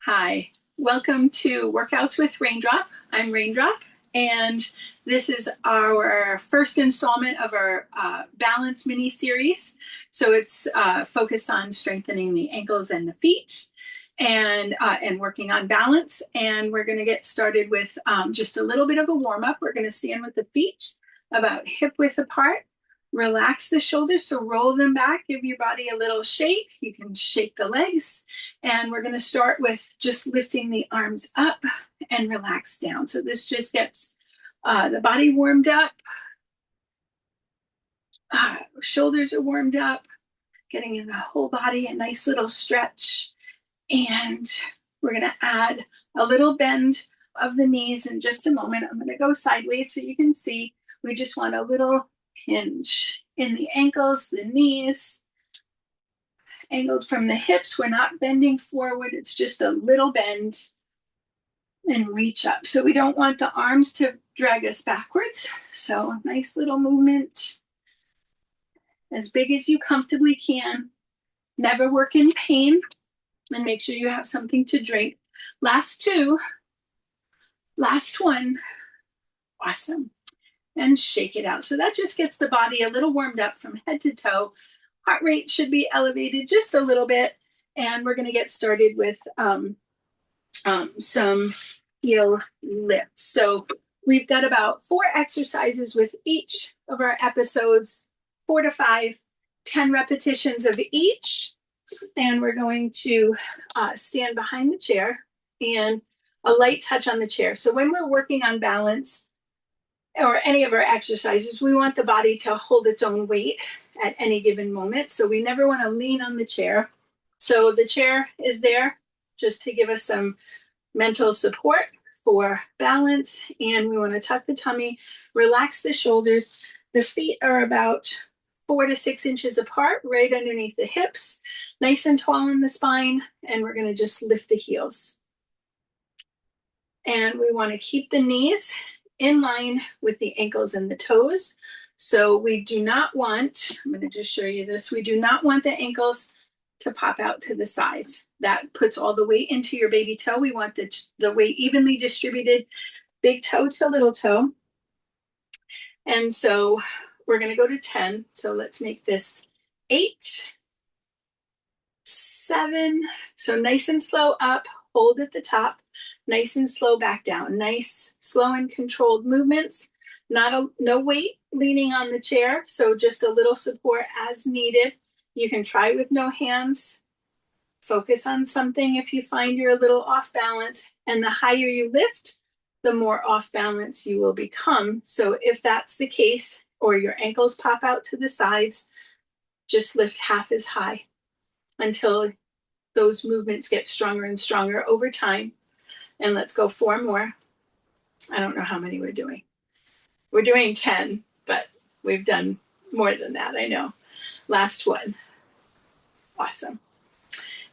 Hi, welcome to Workouts with Raindrop. I'm Raindrop, and this is our first installment of our balance mini series. So it's focused on strengthening the ankles and the feet, and working on balance. And we're going to get started with just a little bit of a warm up. We're going to stand with the feet about hip width apart. Relax the shoulders, so roll them back, give your body a little shake. You can shake the legs, and we're going to start with just lifting the arms up and relax down. So this just gets the body warmed up, shoulders are warmed up, getting in the whole body a nice little stretch. And we're going to add a little bend of the knees in just a moment. I'm going to go sideways so you can see. We just want a little hinge in the ankles, the knees, angled from the hips. We're not bending forward. It's just a little bend and reach up. So we don't want the arms to drag us backwards. So nice little movement, as big as you comfortably can. Never work in pain, and make sure you have something to drink. Last two, last one. Awesome. And shake it out. So that just gets the body a little warmed up from head to toe. Heart rate should be elevated just a little bit. And we're going to get started with some heel lifts. So we've got about 4 exercises with each of our episodes, 4 to 5, 10 repetitions of each. And we're going to stand behind the chair and a light touch on the chair. So when we're working on balance or any of our exercises, we want the body to hold its own weight at any given moment. So we never want to lean on the chair. So the chair is there just to give us some mental support for balance. And we want to tuck the tummy, relax the shoulders. The feet are about 4 to 6 inches apart, right underneath the hips, nice and tall in the spine. And we're going to just lift the heels. And we want to keep the knees in line with the ankles and the toes. So we do not want, I'm going to just show you this, we do not want the ankles to pop out to the sides. That puts all the weight into your baby toe. We want the weight evenly distributed, big toe to little toe. And so we're going to go to 10. So let's make this 8, 7. So nice and slow up, hold at the top, nice and slow back down. Nice, slow and controlled movements. No weight leaning on the chair, so just a little support as needed. You can try with no hands. Focus on something if you find you're a little off balance. And the higher you lift, the more off balance you will become. So if that's the case, or your ankles pop out to the sides, just lift half as high until those movements get stronger and stronger over time. And let's go 4 more. I don't know how many we're doing. We're doing 10, but we've done more than that, I know. Last one. Awesome.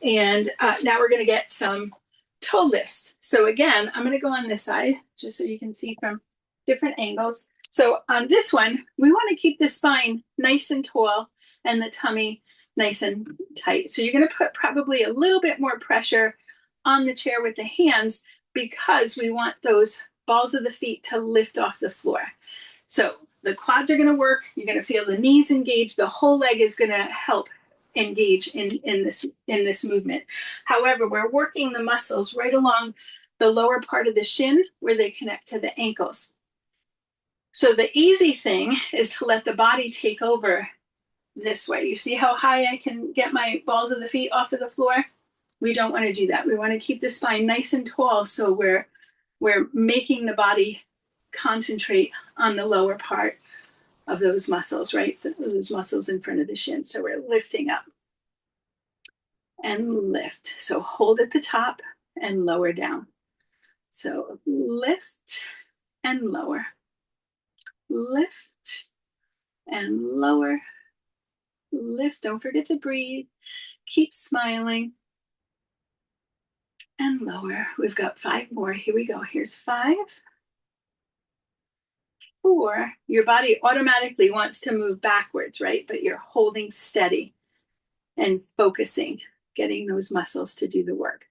And now we're going to get some toe lifts. So again, I'm going to go on this side just so you can see from different angles. So on this one, we want to keep the spine nice and tall and the tummy nice and tight. So you're going to put probably a little bit more pressure on the chair with the hands because we want those balls of the feet to lift off the floor. So the quads are going to work. You're going to feel the knees engage. The whole leg is going to help engage in this movement. However, we're working the muscles right along the lower part of the shin where they connect to the ankles. So the easy thing is to let the body take over this way. You see how high I can get my balls of the feet off of the floor? We don't want to do that. We want to keep the spine nice and tall so we're making the body concentrate on the lower part of those muscles, right? Those muscles in front of the shin. So we're lifting up and lift. So hold at the top and lower down. So lift and lower. Lift and lower. Lift. Don't forget to breathe. Keep smiling. And lower. We've got 5 more. Here we go. Here's 5. 4. Your body automatically wants to move backwards, right? But you're holding steady and focusing, getting those muscles to do the work.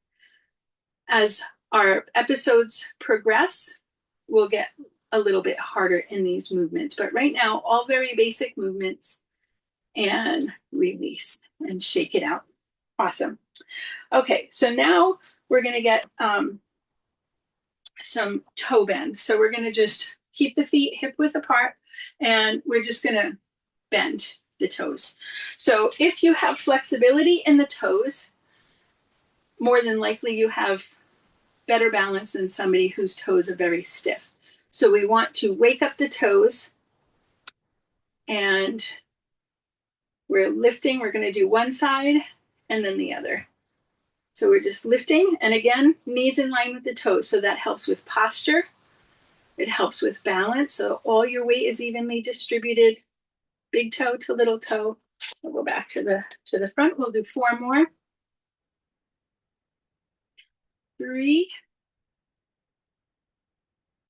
As our episodes progress, we'll get a little bit harder in these movements. But right now, all very basic movements, and release and shake it out. Awesome. Okay, so now we're going to get some toe bends. So we're going to just keep the feet hip width apart, and we're just going to bend the toes. So if you have flexibility in the toes, more than likely you have better balance than somebody whose toes are very stiff. So we want to wake up the toes, and we're lifting. We're going to do one side and then the other. So we're just lifting, and again, knees in line with the toes. So that helps with posture. It helps with balance. So all your weight is evenly distributed, big toe to little toe. We'll go back to the front. We'll do 4 more. 3,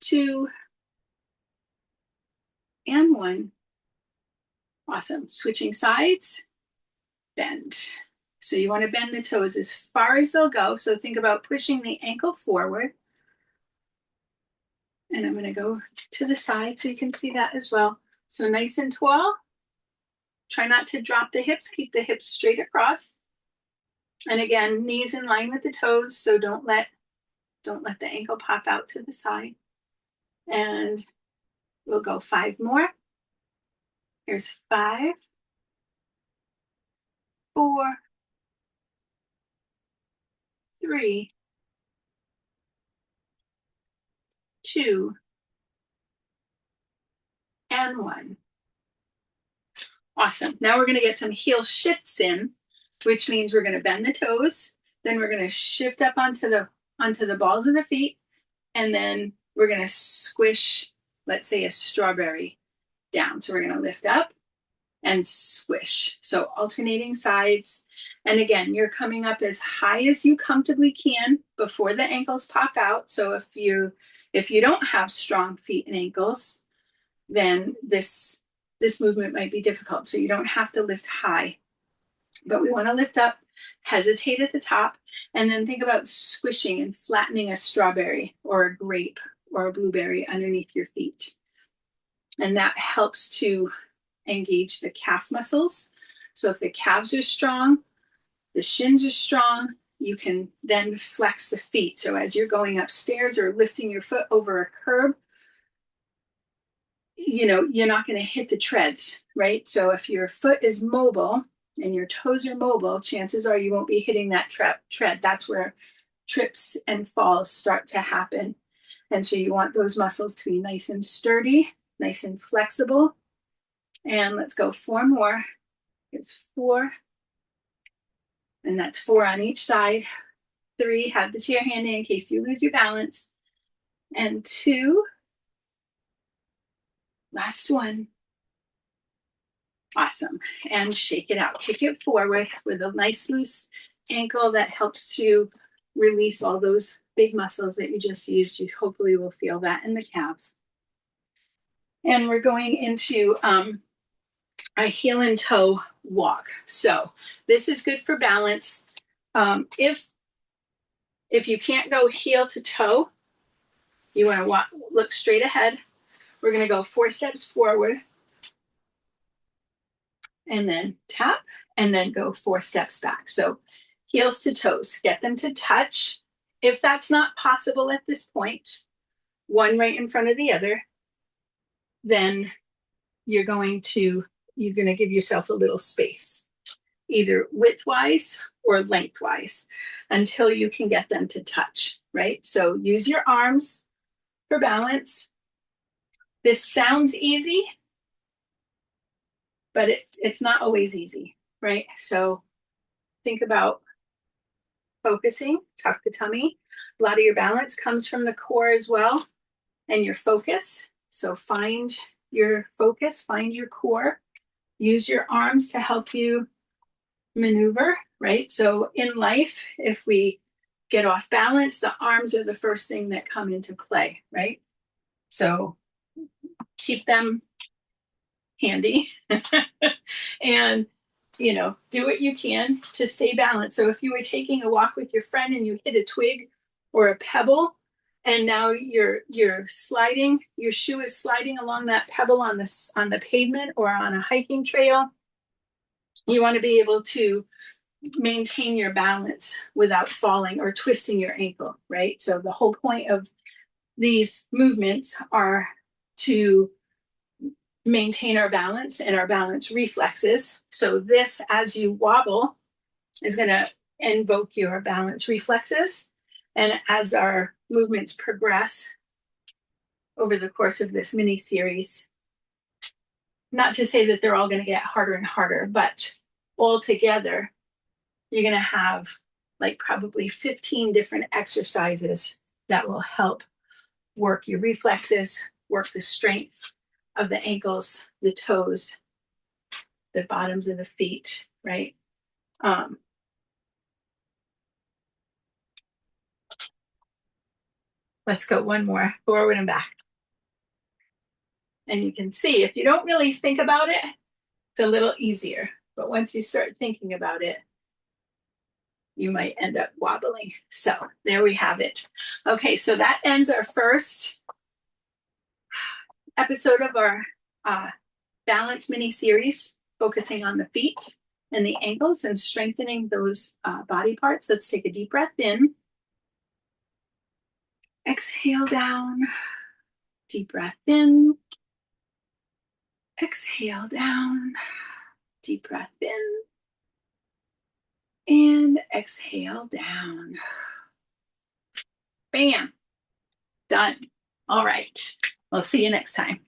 2, and 1. Awesome. Switching sides, bend. So you want to bend the toes as far as they'll go. So think about pushing the ankle forward. And I'm going to go to the side so you can see that as well. So nice and tall. Try not to drop the hips. Keep the hips straight across. And again, knees in line with the toes. So don't let the ankle pop out to the side. And we'll go 5 more. Here's 5, 4, 3, 2, and 1. Awesome. Now we're going to get some heel shifts in, which means we're going to bend the toes. Then we're going to shift up onto the balls of the feet. And then we're going to squish, let's say, a strawberry down. So we're going to lift up and squish. So alternating sides. And again, you're coming up as high as you comfortably can before the ankles pop out. So if you don't have strong feet and ankles, then this movement might be difficult. So you don't have to lift high, but we want to lift up, hesitate at the top, and then think about squishing and flattening a strawberry or a grape or a blueberry underneath your feet. And that helps to engage the calf muscles. So if the calves are strong, the shins are strong, you can then flex the feet. So as you're going upstairs or lifting your foot over a curb, you're not going to hit the treads, right? So if your foot is mobile and your toes are mobile, chances are you won't be hitting that tread. That's where trips and falls start to happen. And so you want those muscles to be nice and sturdy, nice and flexible. And let's go 4 more. Here's 4. And that's 4 on each side. 3, have the chair handy in case you lose your balance. And 2, last one. Awesome. And shake it out. Kick it forward with a nice loose ankle that helps to release all those big muscles that you just used. You hopefully will feel that in the calves. And we're going into a heel and toe walk. So this is good for balance. If you can't go heel to toe, you want to look straight ahead. We're going to go 4 steps forward and then tap and then go 4 steps back. So heels to toes, get them to touch. If that's not possible at this point, one right in front of the other, then you're going to give yourself a little space, either widthwise or lengthwise, until you can get them to touch, right? So use your arms for balance. This sounds easy, but it's not always easy, right? So think about focusing, tuck the tummy. A lot of your balance comes from the core as well, and your focus. So find your focus, find your core. Use your arms to help you maneuver, right? So in life, if we get off balance, the arms are the first thing that come into play, right? So keep them handy and do what you can to stay balanced. So if you were taking a walk with your friend and you hit a twig or a pebble, and now you're sliding, your shoe is sliding along that pebble on the pavement or on a hiking trail. You want to be able to maintain your balance without falling or twisting your ankle, right? So the whole point of these movements are to maintain our balance and our balance reflexes. So this, as you wobble, is going to invoke your balance reflexes. And as our movements progress over the course of this mini series, not to say that they're all going to get harder and harder, but all together, you're going to have like probably 15 different exercises that will help work your reflexes, work the strength of the ankles, the toes, the bottoms of the feet, right? Let's go one more, forward and back. And you can see if you don't really think about it, it's a little easier. But once you start thinking about it, you might end up wobbling. So there we have it. Okay, so that ends our first episode of our balance mini series, focusing on the feet and the ankles and strengthening those body parts. Let's take a deep breath in. Exhale down. Deep breath in. Exhale down. Deep breath in. And exhale down. Bam. Done. All right. We'll see you next time.